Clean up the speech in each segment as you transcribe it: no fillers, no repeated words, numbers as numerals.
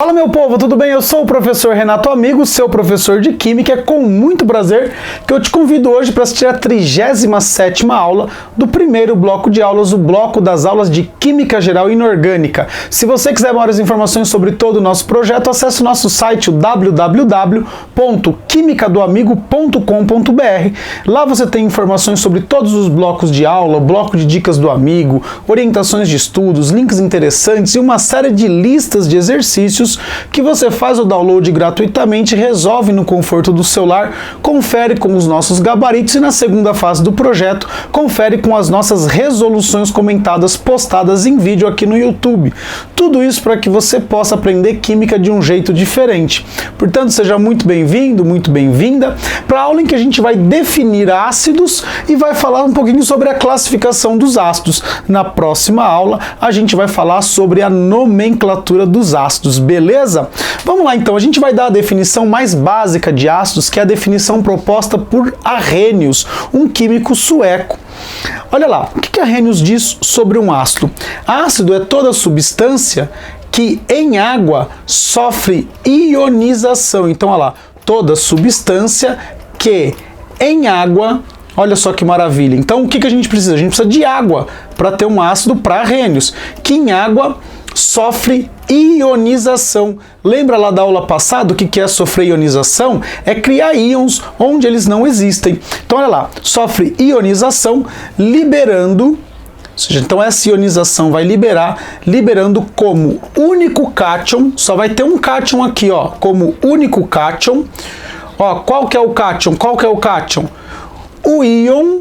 Fala meu povo, tudo bem? Eu sou o professor Renato Amigo, seu professor de Química. É com muito prazer que eu te convido hoje para assistir a 37ª aula do primeiro bloco de aulas, o bloco das aulas de Química Geral e Inorgânica. Se você quiser maiores informações sobre todo o nosso projeto, acesse o nosso site www.quimicadoamigo.com.br. Lá você tem informações sobre todos os blocos de aula, o bloco de dicas do amigo, orientações de estudos, links interessantes e uma série de listas de exercícios que você faz o download gratuitamente, resolve no conforto do celular, confere com os nossos gabaritos e na segunda fase do projeto, confere com as nossas resoluções comentadas, postadas em vídeo aqui no YouTube. Tudo isso para que você possa aprender química de um jeito diferente. Portanto, seja muito bem-vindo, muito bem-vinda para a aula em que a gente vai definir ácidos e vai falar um pouquinho sobre a classificação dos ácidos. Na próxima aula, a gente vai falar sobre a nomenclatura dos ácidos. Beleza? Vamos lá então, a gente vai dar a definição mais básica de ácidos, que é a definição proposta por Arrhenius, um químico sueco. Olha lá, o que Arrhenius diz sobre um ácido? Ácido é toda substância que em água sofre ionização. Então, olha lá, toda substância que em água, olha só que maravilha. Então, o que a gente precisa? A gente precisa de água para ter um ácido para Arrhenius, que em água sofre ionização. Lembra lá da aula passada o que é sofrer ionização? É criar íons onde eles não existem. Então, olha lá, sofre ionização liberando, ou seja, então essa ionização vai liberando como único cátion, só vai ter um cátion aqui, ó, como único cátion. Ó, qual que é o cátion? Qual que é o cátion? O íon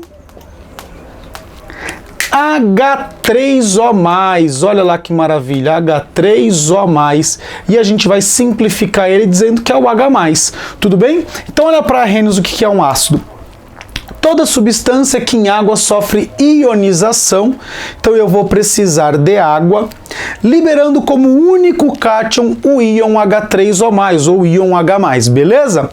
H3O+, olha lá que maravilha, H3O+, e a gente vai simplificar ele dizendo que é o H+, tudo bem? Então olha para Arrhenius o que é um ácido. Toda substância que em água sofre ionização, então eu vou precisar de água, liberando como único cátion o íon H3O+, ou íon H+, beleza?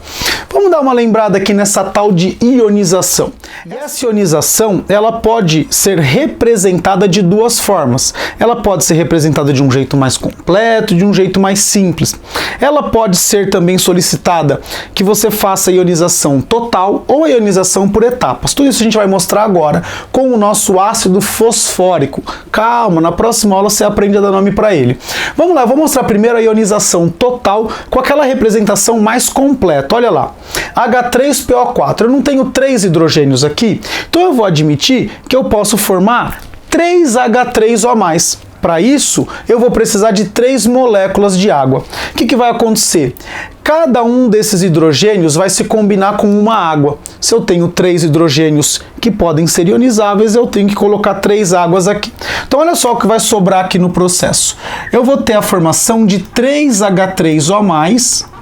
Vamos dar uma lembrada aqui nessa tal de ionização. E essa ionização, ela pode ser representada de duas formas. Ela pode ser representada de um jeito mais completo, de um jeito mais simples. Ela pode ser também solicitada que você faça a ionização total ou a ionização por etapas. Tudo isso a gente vai mostrar agora com o nosso ácido fosfórico. Calma, na próxima aula você aprende a dar nome para ele. Vamos lá, eu vou mostrar primeiro a ionização total com aquela representação mais completa. Olha lá. H3PO4. Eu não tenho 3 hidrogênios aqui, então eu vou admitir que eu posso formar 3 H3O+. Para isso, eu vou precisar de 3 moléculas de água. O que vai acontecer? Cada um desses hidrogênios vai se combinar com uma água. Se eu tenho 3 hidrogênios que podem ser ionizáveis, eu tenho que colocar 3 águas aqui. Então, olha só o que vai sobrar aqui no processo. Eu vou ter a formação de 3 H3O+,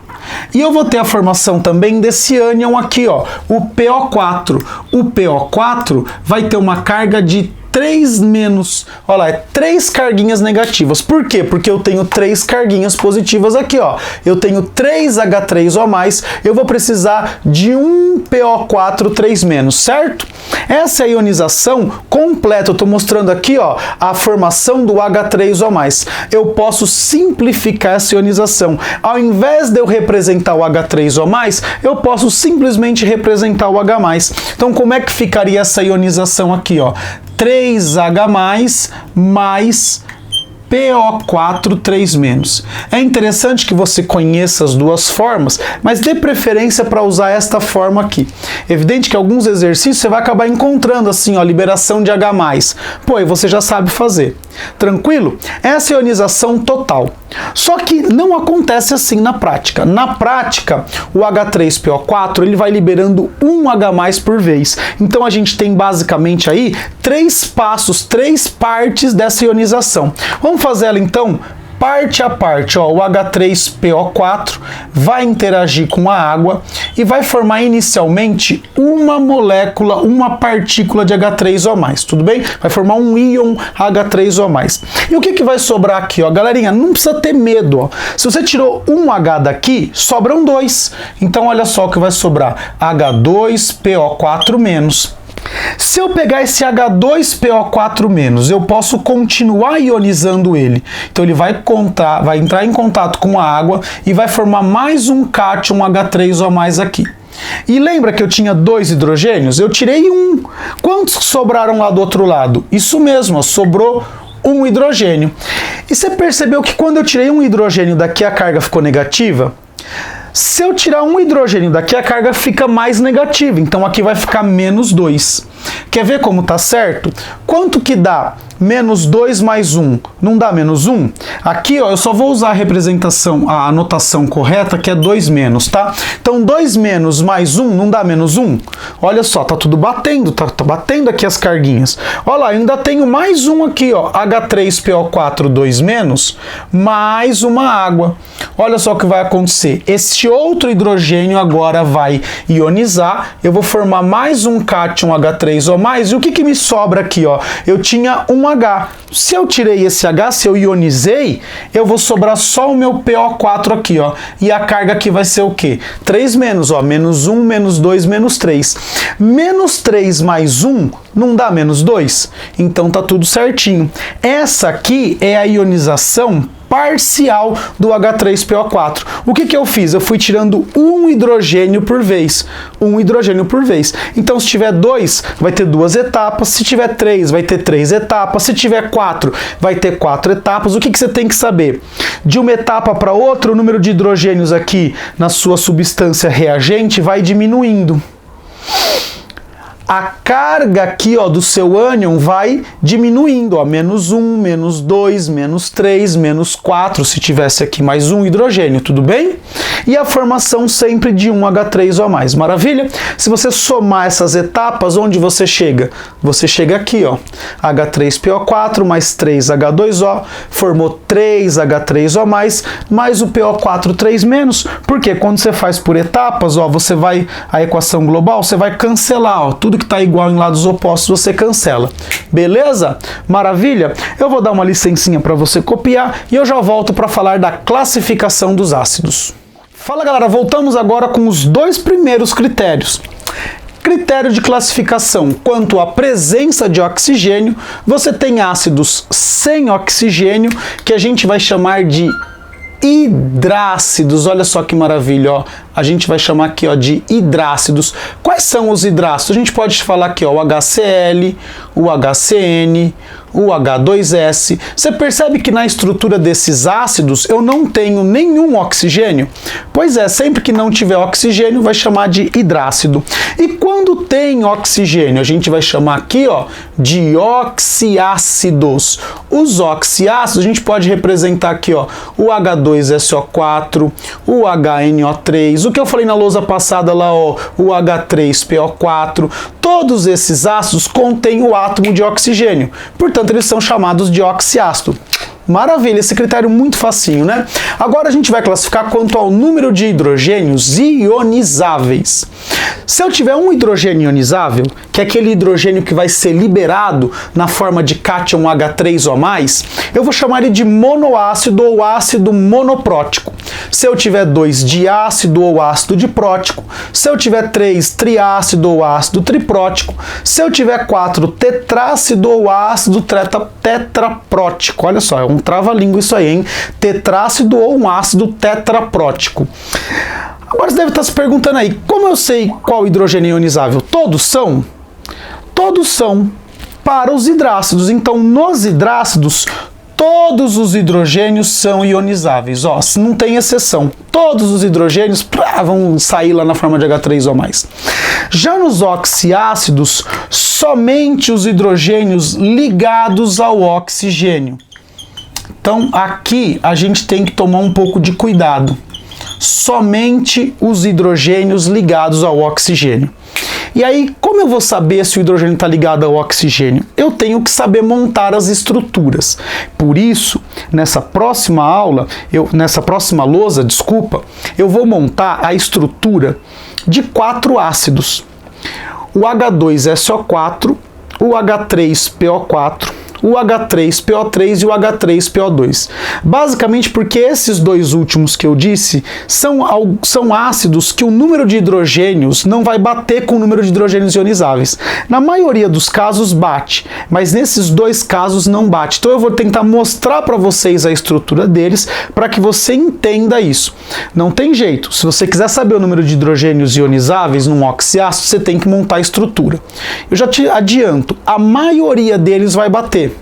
e eu vou ter a formação também desse ânion aqui, ó, o PO4. O PO4 vai ter uma carga de 3 menos, olha lá, é 3 carguinhas negativas. Por quê? Porque eu tenho 3 carguinhas positivas aqui, ó. Eu tenho 3 H3O+, eu vou precisar de um PO4 3 menos, certo? Essa é a ionização completa. Eu estou mostrando aqui, ó, a formação do H3O+. Eu posso simplificar essa ionização. Ao invés de eu representar o H3O+, eu posso simplesmente representar o H+. Então, como é que ficaria essa ionização aqui, ó? 3H mais PO4 3 menos. É interessante que você conheça as duas formas, mas dê preferência para usar esta forma aqui. Evidente que alguns exercícios você vai acabar encontrando assim, ó, liberação de H+. Pô, e você já sabe fazer. Tranquilo? Essa é a ionização total. Só que não acontece assim na prática. Na prática, o H3PO4 ele vai liberando um H+ por vez. Então a gente tem basicamente aí 3 passos, 3 partes dessa ionização. Vamos fazer ela então parte a parte, ó, o H3PO4 vai interagir com a água e vai formar inicialmente uma molécula, uma partícula de H3O+, tudo bem? Vai formar um íon H3O+. E o que vai sobrar aqui, ó? Galerinha, não precisa ter medo, ó. Se você tirou um H daqui, sobram 2. Então olha só o que vai sobrar, H2PO4-. Se eu pegar esse H2PO4-, eu posso continuar ionizando ele. Então ele vai entrar em contato com a água e vai formar mais um cátion H3O+ aqui. E lembra que eu tinha 2 hidrogênios? Eu tirei um. Quantos sobraram lá do outro lado? Isso mesmo, ó, sobrou um hidrogênio. E você percebeu que quando eu tirei um hidrogênio daqui, a carga ficou negativa? Se eu tirar um hidrogênio daqui, a carga fica mais negativa. Então aqui vai ficar -2. Quer ver como tá certo? Quanto que dá -2 mais 1? Não dá -1? Aqui, ó, eu só vou usar a representação, a anotação correta, que é 2-, tá? Então 2- mais 1 não dá -1? Olha só, tá tudo batendo, tá batendo aqui as carguinhas. Olha lá, eu ainda tenho mais um aqui, ó, H3PO4 2- mais uma água. Olha só o que vai acontecer. Esse outro hidrogênio agora vai ionizar, eu vou formar mais um cátion H3O+, e o que que me sobra aqui, ó? Eu tinha um H. Se eu tirei esse H, se eu ionizei, eu vou sobrar só o meu PO4 aqui, ó. E a carga aqui vai ser o quê? 3-, ó. -1, -2, -3. -3 mais 1 não dá -2? Então tá tudo certinho. Essa aqui é a ionização parcial do H3PO4. O que que eu fiz? Eu fui tirando um hidrogênio por vez. Um hidrogênio por vez. Então, se tiver 2, vai ter 2 etapas. Se tiver 3, vai ter 3 etapas. Se tiver 4, vai ter 4 etapas. O que que você tem que saber? De uma etapa para outra, o número de hidrogênios aqui na sua substância reagente vai diminuindo. A carga aqui, ó, do seu ânion vai diminuindo, ó, -1, -2, -3, -4, se tivesse aqui mais um hidrogênio, tudo bem? E a formação sempre de um H3O+. Maravilha? Se você somar essas etapas, onde você chega? Você chega aqui, ó, H3PO4 mais 3H2O, formou 3H3O+, mais o PO4 3-, porque quando você faz por etapas, ó, você vai, a equação global, você vai cancelar, ó, tudo que está igual em lados opostos você cancela. Beleza? Maravilha? Eu vou dar uma licencinha para você copiar e eu já volto para falar da classificação dos ácidos. Fala galera, voltamos agora com os 2 primeiros critérios. Critério de classificação: quanto à presença de oxigênio, você tem ácidos sem oxigênio, que a gente vai chamar de hidrácidos. Olha só que maravilha, ó. A gente vai chamar aqui, ó, de hidrácidos. Quais são os hidrácidos? A gente pode falar aqui, ó, o HCl, o HCN, o H2S. Você percebe que na estrutura desses ácidos eu não tenho nenhum oxigênio? Pois é, sempre que não tiver oxigênio vai chamar de hidrácido. E quando tem oxigênio, a gente vai chamar aqui, ó, de oxiácidos. Os oxiácidos a gente pode representar aqui, ó, o H2SO4, o HNO3, o que eu falei na lousa passada lá, ó, o H3PO4. Todos esses ácidos contêm o átomo de oxigênio. Portanto, eles são chamados de oxiácido. Maravilha, esse critério muito facinho, né? Agora a gente vai classificar quanto ao número de hidrogênios ionizáveis. Se eu tiver um hidrogênio ionizável, que é aquele hidrogênio que vai ser liberado na forma de cátion H3O+, eu vou chamar ele de monoácido ou ácido monoprótico. Se eu tiver 2 diácido ou ácido diprótico, se eu tiver 3 triácido ou ácido triprótico, se eu tiver 4 tetrácido ou ácido tetraprótico. Olha só, é um trava-língua isso aí, hein? Tetrácido ou um ácido tetraprótico. Agora você deve estar se perguntando aí, como eu sei qual hidrogênio ionizável? Todos são? Todos são para os hidrácidos. Então, nos hidrácidos, todos os hidrogênios são ionizáveis. Ó, não tem exceção. Todos os hidrogênios vão sair lá na forma de H3O+. Já nos oxiácidos, somente os hidrogênios ligados ao oxigênio. Então, aqui a gente tem que tomar um pouco de cuidado. Somente os hidrogênios ligados ao oxigênio. E aí, como eu vou saber se o hidrogênio está ligado ao oxigênio? Eu tenho que saber montar as estruturas. Por isso, nessa próxima aula, nessa próxima lousa, eu vou montar a estrutura de 4 ácidos. O H2SO4, o H3PO4, o H3PO3 e o H3PO2. Basicamente porque esses dois últimos que eu disse são ácidos que o número de hidrogênios não vai bater com o número de hidrogênios ionizáveis. Na maioria dos casos bate, mas nesses dois casos não bate. Então eu vou tentar mostrar para vocês a estrutura deles para que você entenda isso. Não tem jeito. Se você quiser saber o número de hidrogênios ionizáveis num oxiácido, você tem que montar a estrutura. Eu já te adianto, a maioria deles vai bater.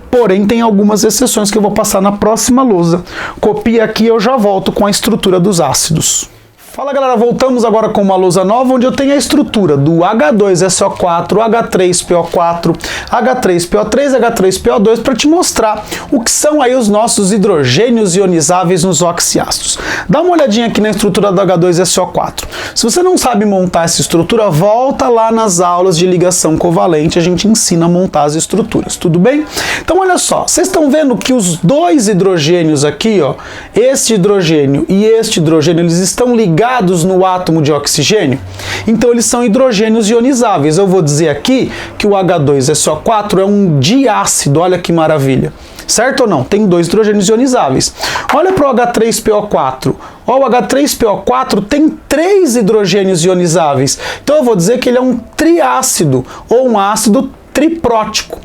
Porém, tem algumas exceções que eu vou passar na próxima lousa. Copia aqui e eu já volto com a estrutura dos ácidos. Fala galera, voltamos agora com uma lousa nova onde eu tenho a estrutura do H2SO4, H3PO4, H3PO3, H3PO2 para te mostrar o que são aí os nossos hidrogênios ionizáveis nos oxiácidos. Dá uma olhadinha aqui na estrutura do H2SO4. Se você não sabe montar essa estrutura, volta lá nas aulas de ligação covalente, a gente ensina a montar as estruturas, tudo bem? Então olha só, vocês estão vendo que os dois hidrogênios aqui, ó, este hidrogênio e este hidrogênio, eles estão ligados no átomo de oxigênio, então eles são hidrogênios ionizáveis. Eu vou dizer aqui que o H2SO4 é um diácido, olha que maravilha. Certo ou não? Tem dois hidrogênios ionizáveis. Olha para o H3PO4. Ó, o H3PO4 tem 3 hidrogênios ionizáveis. Então eu vou dizer que ele é um triácido ou um ácido triprótico.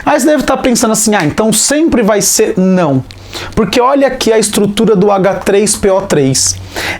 Aí você deve estar pensando assim, então sempre vai ser... Não. Porque olha aqui a estrutura do H3PO3.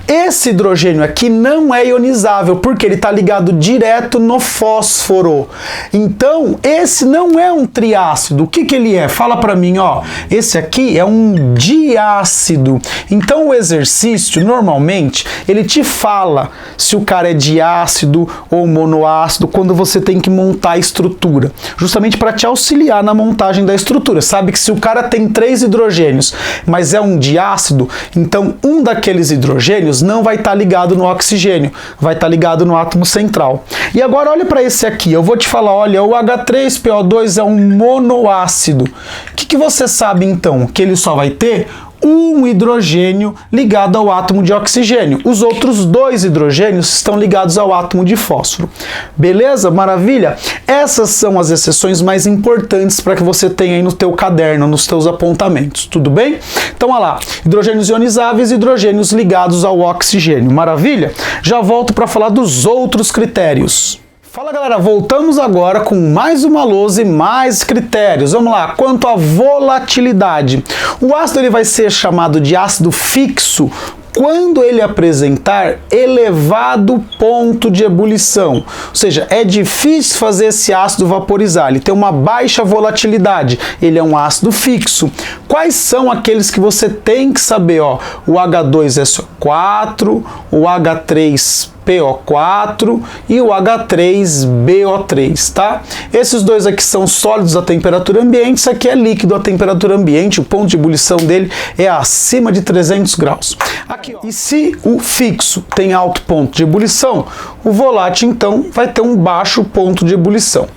Esse hidrogênio aqui não é ionizável, porque ele está ligado direto no fósforo. Então, esse não é um triácido. O que que ele é? Fala para mim, ó. Esse aqui é um diácido. Então, o exercício, normalmente, ele te fala se o cara é diácido ou monoácido, quando você tem que montar a estrutura. Justamente para te auxiliar na montagem da estrutura. Sabe que se o cara tem 3 hidrogênios, mas é um diácido, então um daqueles hidrogênios não vai estar ligado no oxigênio, vai estar ligado no átomo central. E agora olha para esse aqui, eu vou te falar, olha, o H3PO2 é um monoácido. O que você sabe então? Que ele só vai ter um hidrogênio ligado ao átomo de oxigênio. Os outros 2 hidrogênios estão ligados ao átomo de fósforo. Beleza? Maravilha? Essas são as exceções mais importantes para que você tenha aí no teu caderno, nos teus apontamentos. Tudo bem? Então, olha lá. Hidrogênios ionizáveis e hidrogênios ligados ao oxigênio. Maravilha? Já volto para falar dos outros critérios. Fala galera, voltamos agora com mais uma lousa e mais critérios. Vamos lá, quanto à volatilidade. O ácido ele vai ser chamado de ácido fixo quando ele apresentar elevado ponto de ebulição. Ou seja, é difícil fazer esse ácido vaporizar, ele tem uma baixa volatilidade, ele é um ácido fixo. Quais são aqueles que você tem que saber? Ó, o H2SO4, o H3PO4 e o H3BO3, tá? Esses dois aqui são sólidos a temperatura ambiente, isso aqui é líquido a temperatura ambiente, o ponto de ebulição dele é acima de 300 graus. Aqui, ó. E se o fixo tem alto ponto de ebulição, o volátil então vai ter um baixo ponto de ebulição.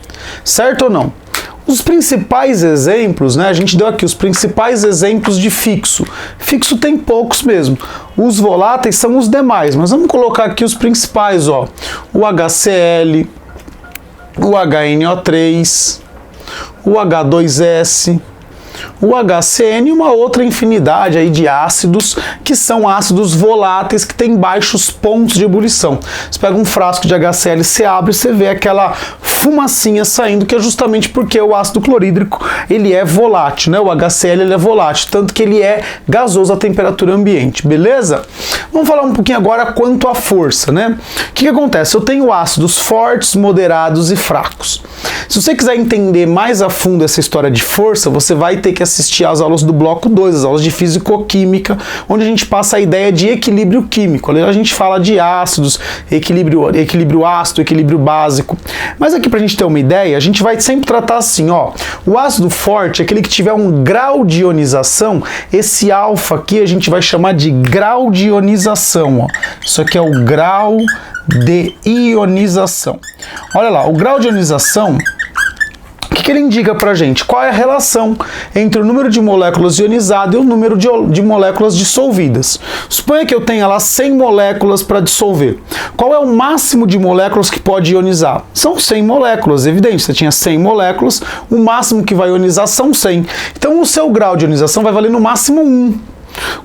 Certo ou não? Os principais exemplos, né? A gente deu aqui os principais exemplos de fixo. Fixo tem poucos mesmo. Os voláteis são os demais, mas vamos colocar aqui os principais, ó. O HCl, o HNO3, o H2S, o HCN e uma outra infinidade aí de ácidos que são ácidos voláteis que têm baixos pontos de ebulição. Você pega um frasco de HCl, você abre e você vê aquela fumacinha saindo, que é justamente porque o ácido clorídrico ele é volátil, né? O HCl ele é volátil, tanto que ele é gasoso a temperatura ambiente, beleza? Vamos falar um pouquinho agora quanto à força, né? O que acontece? Eu tenho ácidos fortes, moderados e fracos. Se você quiser entender mais a fundo essa história de força, você vai ter que assistir às aulas do bloco 2, as aulas de físico-química, onde a gente passa a ideia de equilíbrio químico. Ali a gente fala de ácidos, equilíbrio ácido, equilíbrio básico. Mas aqui, pra gente ter uma ideia, a gente vai sempre tratar assim, ó. O ácido forte é aquele que tiver um grau de ionização, esse alfa aqui a gente vai chamar de grau de ionização, ó. Isso aqui é o grau de ionização. Olha lá, o grau de ionização O que ele indica pra gente? Qual é a relação entre o número de moléculas ionizadas e o número de moléculas dissolvidas? Suponha que eu tenha lá 100 moléculas para dissolver. Qual é o máximo de moléculas que pode ionizar? São 100 moléculas, evidente. Você tinha 100 moléculas, o máximo que vai ionizar são 100. Então o seu grau de ionização vai valer no máximo 1.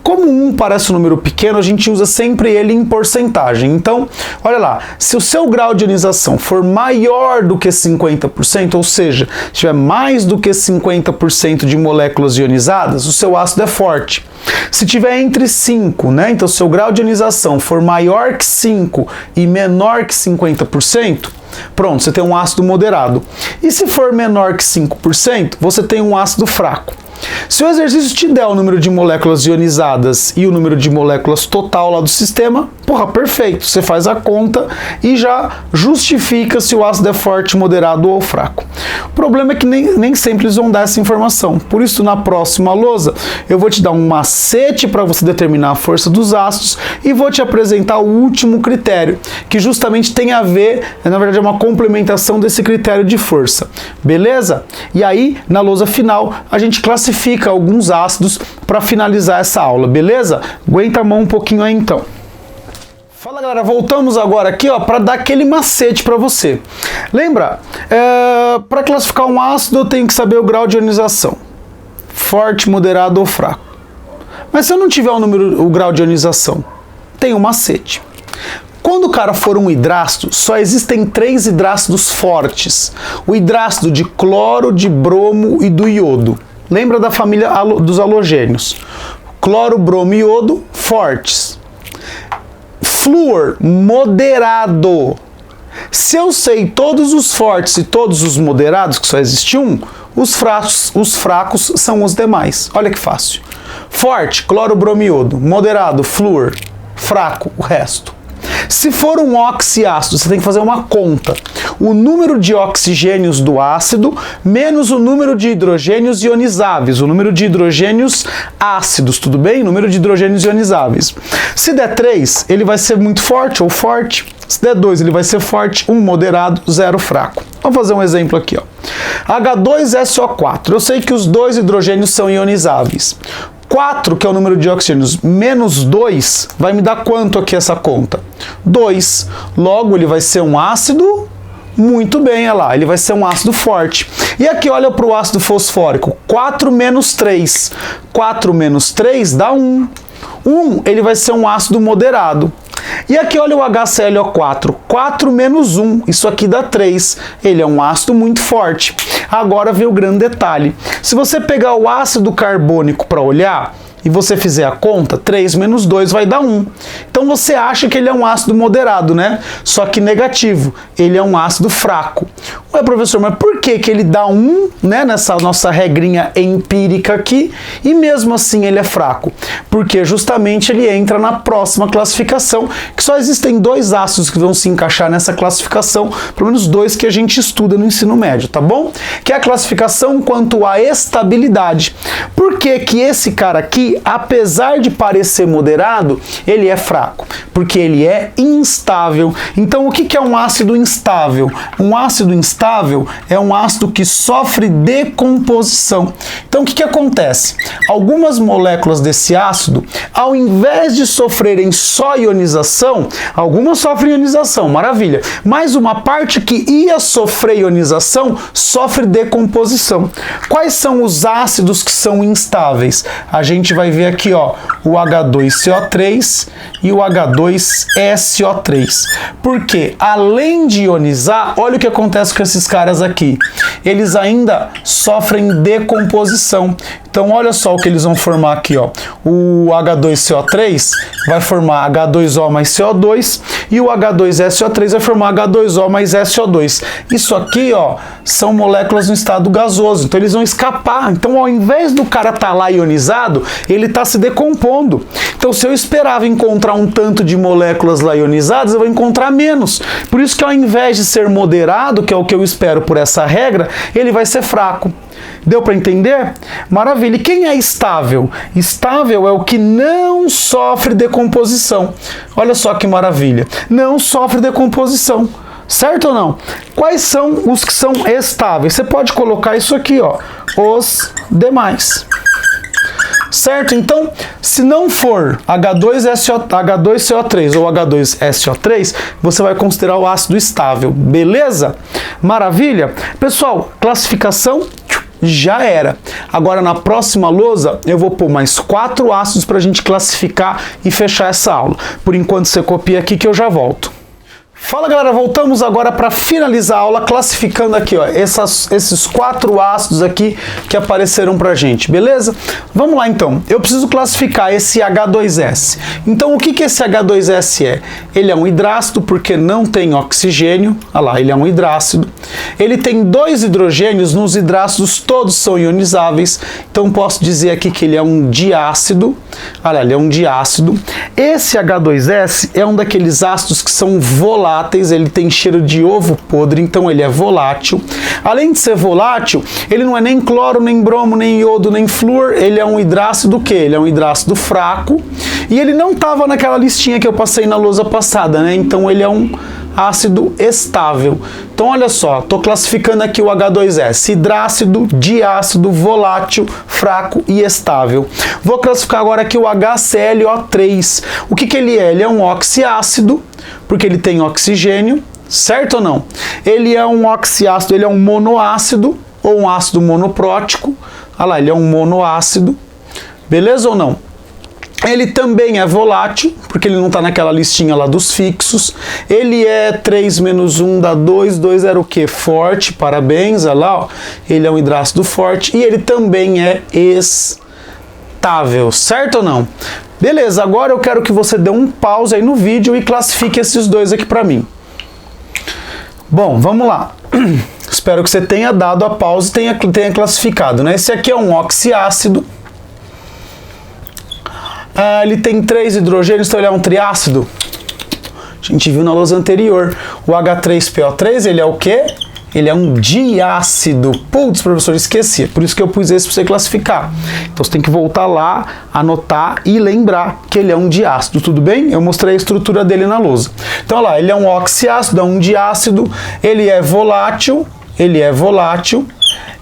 Como 1 parece um número pequeno, a gente usa sempre ele em porcentagem. Então, olha lá, se o seu grau de ionização for maior do que 50%, ou seja, tiver mais do que 50% de moléculas ionizadas, o seu ácido é forte. Se tiver entre 5, né? Então, se o seu grau de ionização for maior que 5 e menor que 50%, pronto, você tem um ácido moderado. E se for menor que 5%, você tem um ácido fraco. Se o exercício te der o número de moléculas ionizadas e o número de moléculas total lá do sistema, porra, perfeito. Você faz a conta e já justifica se o ácido é forte, moderado ou fraco. O problema é que nem sempre eles vão dar essa informação. Por isso, na próxima lousa, eu vou te dar um macete para você determinar a força dos ácidos e vou te apresentar o último critério, que justamente tem a ver, na verdade é uma complementação desse critério de força. Beleza? E aí, na lousa final, a gente classifica alguns ácidos para finalizar essa aula, beleza? Aguenta a mão um pouquinho aí então. Fala galera, voltamos agora aqui para dar aquele macete para você. Lembra, para classificar um ácido eu tenho que saber o grau de ionização, forte, moderado ou fraco. Mas se eu não tiver o grau de ionização, tem um macete. Quando o cara for um hidrácido, só existem 3 hidrácidos fortes: o hidrácido de cloro, de bromo e do iodo. Lembra da família dos halogênios. Cloro, bromo e iodo, fortes. Flúor, moderado. Se eu sei todos os fortes e todos os moderados, que só existe um, os fracos são os demais. Olha que fácil. Forte, cloro, bromo e iodo. Moderado, flúor. Fraco, o resto. Se for um oxiácido, você tem que fazer uma conta. O número de oxigênios do ácido menos o número de hidrogênios ionizáveis, o número de hidrogênios ácidos, tudo bem? Número de hidrogênios ionizáveis. Se der 3, ele vai ser muito forte ou forte. Se der 2, ele vai ser forte, 1 moderado, 0 fraco. Vamos fazer um exemplo aqui, ó. H2SO4. Eu sei que os 2 hidrogênios são ionizáveis. 4, que é o número de oxigênios, menos 2, vai me dar quanto aqui essa conta? 2. Logo, ele vai ser um ácido, muito bem, olha lá, ele vai ser um ácido forte. E aqui, olha para o ácido fosfórico, 4 menos 3. 4 menos 3 dá 1. 1, ele vai ser um ácido moderado. E aqui, olha o HClO4, 4 menos 1, isso aqui dá 3. Ele é um ácido muito forte. Agora vem o grande detalhe. Se você pegar o ácido carbônico para olhar e você fizer a conta, 3 menos 2 vai dar 1. Então você acha que ele é um ácido moderado, né? Só que negativo, ele é um ácido fraco. Ué, professor, mas por que ele dá 1, né, nessa nossa regrinha empírica aqui, e mesmo assim ele é fraco? Porque justamente ele entra na próxima classificação, que só existem 2 ácidos que vão se encaixar nessa classificação, pelo menos 2 que a gente estuda no ensino médio, tá bom? Que é a classificação quanto à estabilidade. Por que que esse cara aqui, apesar de parecer moderado, ele é fraco? Porque ele é instável. Então o que é um ácido instável? Um ácido instável é um ácido que sofre decomposição. Então o que acontece? Algumas moléculas desse ácido, ao invés de sofrerem só ionização, algumas sofrem ionização, maravilha, mas uma parte que ia sofrer ionização sofre decomposição. Quais são os ácidos que são instáveis? A gente vai ver aqui, ó, o H2CO3 e o H2SO3. Porque além de ionizar, olha o que acontece com esses caras aqui. Eles ainda sofrem decomposição. Então olha só o que eles vão formar aqui, ó. O H2CO3 vai formar H2O mais CO2 e o H2SO3 vai formar H2O mais SO2. Isso aqui, ó, são moléculas no estado gasoso, então eles vão escapar. Então ao invés do cara estar lá ionizado, ele está se decompondo. Então se eu esperava encontrar um tanto de moléculas lá ionizadas, eu vou encontrar menos. Por isso que ao invés de ser moderado, que é o que eu espero por essa regra, ele vai ser fraco. Deu para entender? Maravilha. E quem é estável? Estável é o que não sofre decomposição. Olha só que maravilha. Não sofre decomposição. Certo ou não? Quais são os que são estáveis? Você pode colocar isso aqui, ó, os demais. Certo? Então, se não for H2CO3 ou H2SO3, você vai considerar o ácido estável. Beleza? Maravilha? Pessoal, classificação já era. Agora, na próxima lousa, eu vou pôr mais 4 ácidos para a gente classificar e fechar essa aula. Por enquanto, você copia aqui que eu já volto. Fala galera, voltamos agora para finalizar a aula classificando aqui, ó, esses 4 ácidos aqui que apareceram pra gente, beleza? Vamos lá então, eu preciso classificar esse H2S. Então o que esse H2S é? Ele é um hidrácido porque não tem oxigênio, olha lá, ele é um hidrácido. Ele tem 2 hidrogênios, nos hidrácidos todos são ionizáveis, então posso dizer aqui que ele é um diácido, olha, ele é um diácido. Esse H2S é um daqueles ácidos que são voláteis, ele tem cheiro de ovo podre, então ele é volátil. Além de ser volátil, ele não é nem cloro, nem bromo, nem iodo, nem flúor, ele é um hidrácido que? Ele é um hidrácido fraco, e ele não estava naquela listinha que eu passei na lousa passada, né? Então ele é um ácido estável. Então olha só, estou classificando aqui o H2S, hidrácido, diácido, volátil, fraco e estável. Vou classificar agora aqui o HClO3. O que ele é? Ele é um oxiácido, porque ele tem oxigênio, certo ou não? Ele é um oxiácido, ele é um monoácido, ou um ácido monoprótico. Olha lá, ele é um monoácido, beleza ou não? Ele também é volátil, porque ele não está naquela listinha lá dos fixos. Ele é 3 menos 1 dá 2, 2 era o quê? Forte, parabéns, olha lá, ó. Ele é um hidrácido forte e ele também é estável, certo ou não? Beleza, agora eu quero que você dê um pause aí no vídeo e classifique esses dois aqui para mim. Bom, vamos lá. Espero que você tenha dado a pausa e tenha classificado, né? Esse aqui é um oxiácido. Ele tem 3 hidrogênios, então ele é um triácido. A gente viu na lousa anterior. O H3PO3, ele é o quê? Ele é um diácido. Putz, professor, esqueci. Por isso que eu pus esse para você classificar. Então você tem que voltar lá, anotar e lembrar que ele é um diácido, tudo bem? Eu mostrei a estrutura dele na lousa. Então, olha lá, ele é um oxiácido, é um diácido, ele é volátil,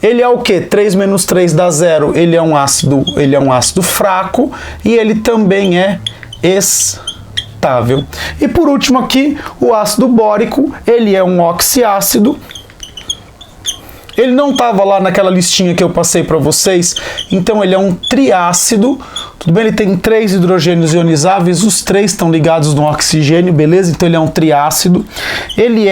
ele é o que? 3 menos 3 dá 0, ele é um ácido fraco e ele também é estável. E por último aqui, o ácido bórico, ele é um oxiácido. Ele não estava lá naquela listinha que eu passei para vocês, então ele é um triácido. Tudo bem, ele tem 3 hidrogênios ionizáveis, os 3 estão ligados no oxigênio, beleza? Então ele é um triácido. Ele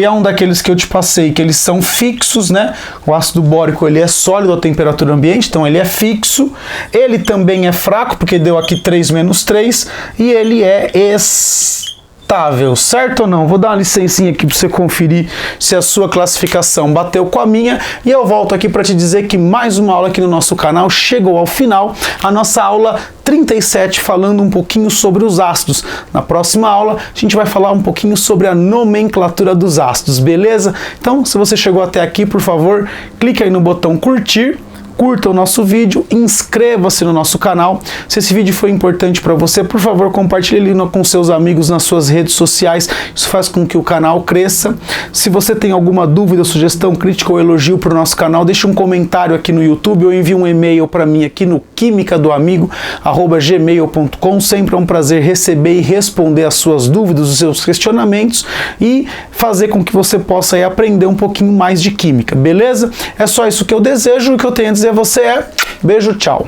é um daqueles que eu te passei, que eles são fixos, né? O ácido bórico, ele é sólido à temperatura ambiente, então ele é fixo. Ele também é fraco, porque deu aqui 3 menos 3, e ele é estável, certo ou não? Vou dar uma licencinha aqui para você conferir se a sua classificação bateu com a minha, e eu volto aqui para te dizer que mais uma aula aqui no nosso canal chegou ao final, a nossa aula 37, falando um pouquinho sobre os ácidos. Na próxima aula, a gente vai falar um pouquinho sobre a nomenclatura dos ácidos, beleza? Então, se você chegou até aqui, por favor, clique aí no botão curtir, curta o nosso vídeo, inscreva-se no nosso canal. Se esse vídeo foi importante para você, por favor, compartilhe ele com seus amigos nas suas redes sociais. Isso faz com que o canal cresça. Se você tem alguma dúvida, sugestão, crítica ou elogio para o nosso canal, deixe um comentário aqui no YouTube ou envie um e-mail para mim aqui no quimicadoamigo@gmail.com. Sempre é um prazer receber e responder as suas dúvidas, os seus questionamentos e fazer com que você possa aí aprender um pouquinho mais de química, beleza? É só isso que eu desejo, o que eu tenho a dizer a você é beijo, tchau!